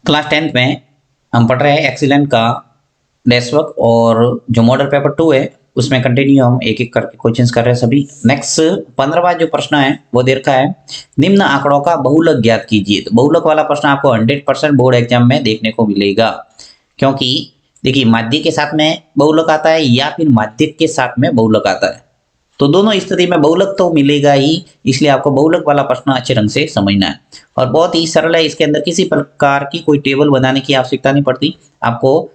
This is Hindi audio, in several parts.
क्लास 10th में हम पढ़ रहे हैं एक्सीलेंट का डेस्क वर्क और जो मॉडल पेपर 2 है उसमें कंटिन्यू हम एक एक करके क्वेश्चंस कर रहे हैं सभी। नेक्स्ट 15वां जो प्रश्न है वो दे रखा है, निम्न आंकड़ों का बहुलक ज्ञात कीजिए। तो बहुलक वाला प्रश्न आपको 100% बोर्ड एग्जाम में देखने को मिलेगा, क्योंकि देखिए माध्यक के साथ में बहुलक आता है या फिर माध्यक के साथ में बहुलक आता है, तो दोनों स्थिति में बहुलक तो मिलेगा ही, इसलिए आपको बहुलक वाला प्रश्न अच्छे ढंग से समझना है। और बहुत ही सरल है, इसके अंदर किसी प्रकार की कोई टेबल बनाने की आवश्यकता नहीं पड़ती, आपको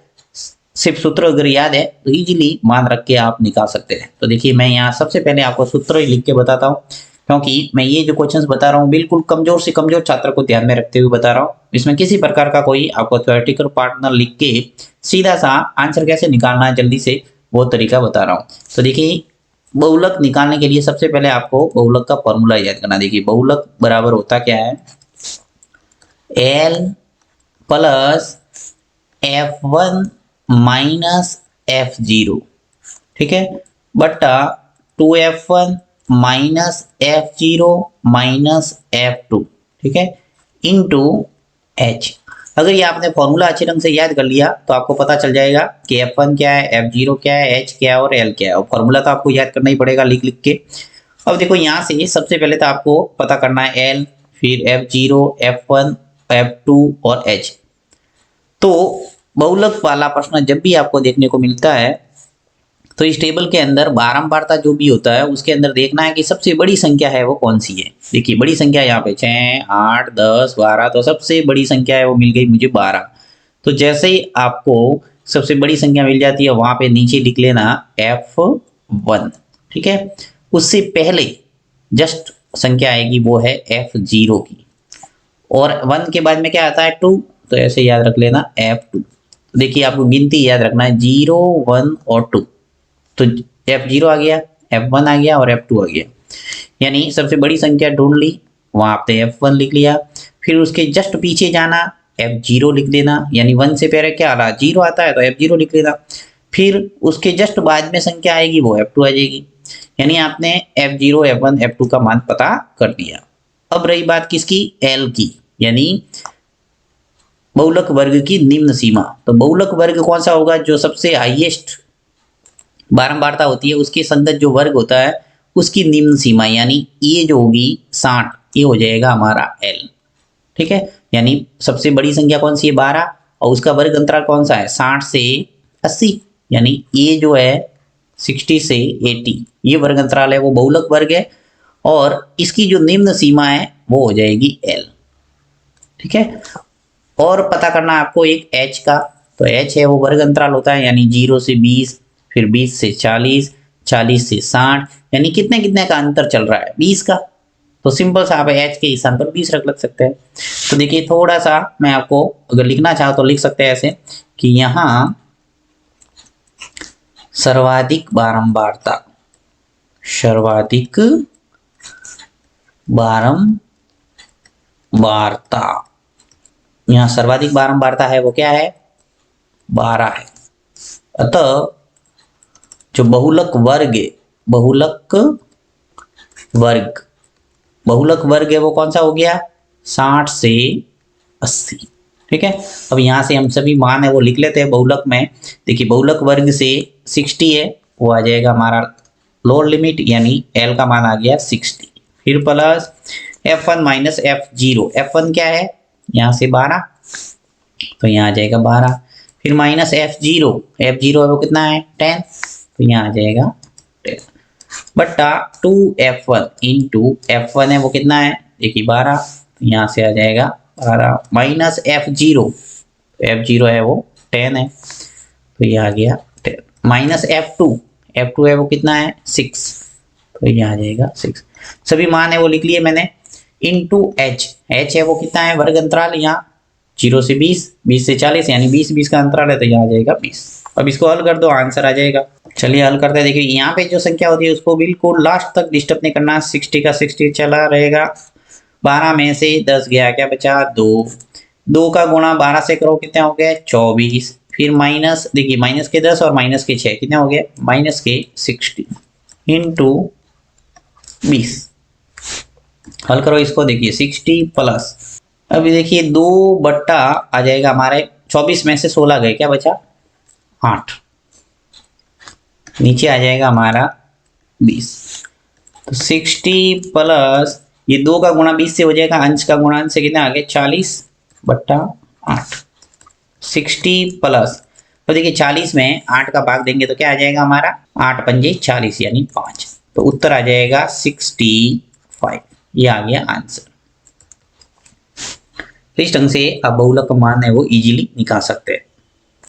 सिर्फ सूत्र अगर याद है तो इजीली मान रख के आप निकाल सकते हैं। तो देखिए मैं यहाँ सबसे पहले आपको सूत्र लिख के बताता हूँ, क्योंकि मैं ये जो क्वेश्चंस बता रहा हूँ बिल्कुल कमजोर से कमजोर छात्र को ध्यान में रखते हुए बता रहा हूँ। इसमें किसी प्रकार का कोई आपको थ्योरेटिकल पार्ट न लिख के सीधा सा आंसर कैसे निकालना है जल्दी से वो तरीका बता रहा हूँ। तो देखिए बहुलक निकालने के लिए सबसे पहले आपको बहुलक का फॉर्मूला याद करना। देखिए बहुलक बराबर होता क्या है, L plus F1 minus F0, ठीक है, बटा 2F1 minus F0 minus F2, ठीक है, इंटू H। अगर ये आपने फॉर्मूला अच्छे ढंग से याद कर लिया तो आपको पता चल जाएगा कि F1 क्या है, F0 क्या है, H क्या है और L क्या है। और फॉर्मूला तो आपको याद करना ही पड़ेगा लिख लिख के। अब देखो यहाँ से सबसे पहले तो आपको पता करना है L, फिर F0, F1, F2 और H। तो बहुलक वाला प्रश्न जब भी आपको देखने को मिलता है तो इस टेबल के अंदर बारंबारता जो भी होता है उसके अंदर देखना है कि सबसे बड़ी संख्या है वो कौन सी है। देखिए बड़ी संख्या यहाँ पे 6, 8, 10, 12, तो सबसे बड़ी संख्या है वो मिल गई मुझे 12। तो जैसे ही आपको सबसे बड़ी संख्या मिल जाती है वहां पे नीचे लिख लेना F1, ठीक है। उससे पहले जस्ट संख्या आएगी वो है F0 की, और 1 के बाद में क्या आता है 2, तो ऐसे याद रख लेना F2। देखिए आपको गिनती याद रखना है 0, 1 और 2, तो F0 आ गया, F1 आ गया और F2 आ गया, यानी सबसे बड़ी संख्या ढूंढ ली, वहां आपने F1 लिख लिया। फिर उसके जस्ट पीछे जाना, F0 लिख देना, यानी 1 से पहले क्या आ रहा 0 आता है तो F0 लिख लेना। फिर उसके जस्ट बाद में संख्या आएगी वो F2 आ जाएगी, यानी आपने F0, F1, F2 का मान पता कर दिया। अब रही बात किसकी, L की, यानी बहुलक वर्ग की निम्न सीमा। तो बहुलक वर्ग कौन सा होगा, जो सबसे हाईएस्ट बारंबारता होती है उसके संगत जो वर्ग होता है उसकी निम्न सीमा, यानी ये जो होगी 60, ये हो जाएगा हमारा L, ठीक है। यानी सबसे बड़ी संख्या कौन सी है 12 और उसका वर्ग अंतराल कौन सा है 60 से 80, यानी ये जो है 60 से 80 ये वर्ग अंतराल है वो बहुलक वर्ग है, और इसकी जो निम्न सीमा है वो हो जाएगी L, ठीक है। और पता करना आपको एक H का, तो H है वो वर्ग अंतराल होता है, यानी 0 से 20, फिर 20 से 40, 40 से 60, यानी कितने कितने का अंतर चल रहा है 20 का। तो सिंपल सा आप H के स्थान पर 20 रख सकते हैं। तो देखिए थोड़ा सा मैं आपको अगर लिखना चाहो तो लिख सकते हैं ऐसे कि यहाँ सर्वाधिक बारंबारता, सर्वाधिक बारंबारता, यहाँ सर्वाधिक बारंबारता है वो क्या है 12 है। अतः जो बहुलक वर्ग है, बहुलक वर्ग है वो कौन सा हो गया 60 से 80, ठीक है। अब यहाँ से हम सभी मान है वो लिख लेते हैं बहुलक में। देखिए बहुलक वर्ग से 60 है वो आ जाएगा हमारा लोअर लिमिट, यानी L का मान आ गया 60, फिर plus F1 minus F0, F1 क्या है यहाँ से 12, तो यहाँ आ जाएगा 12, फिर माइनस F0 है वो कितना है 10, तो यहाँ आ जाएगा 10, बट्टा 2F1 इंटू F1 है वो कितना है देखिए 12, तो यहाँ से आ जाएगा 12 माइनस F0, तो F0 है वो 10 है, तो ये आ गया 10, माइनस F2 है वो कितना है 6, तो ये आ जाएगा 6। सभी मान है वो लिख लिए मैंने, इंटू H है वो कितना है वर्ग अंतराल, यहाँ 0 से 20, 20 से 40, यानी 20 का अंतराल है, तो यहाँ आ जाएगा 20। अब इसको हल कर दो आंसर आ जाएगा। चलिए हल करते हैं। देखिए यहाँ पे जो संख्या होती है उसको बिल्कुल लास्ट तक डिस्टर्ब नहीं करना, 60 का 60 चला रहेगा, 12 में से 10 गया, क्या बचा 2 का गुणा 12 से करो कितने हो गए 24, फिर माइनस, देखिए माइनस के 10 और माइनस के 6 कितने हो गए माइनस के 60 इंटू 20। हल करो इसको, देखिए 60 प्लस अभी देखिए 2 बट्टा आ जाएगा हमारे 24 में से 16 गए, क्या बचा 8, नीचे आ जाएगा हमारा 20। तो 60 प्लस ये 2 का गुणा 20 से हो जाएगा, अंश का गुणा अंश से कितना आ गया 40/8। 60 प्लस, तो देखिए 40 में 8 का भाग देंगे तो क्या आ जाएगा हमारा 8 पंजे 40 यानी 5। तो उत्तर आ जाएगा 65। ये आ गया आंसर। इस ढंग से आप बहुलक मान है वो इजीली निकाल सकते हैं।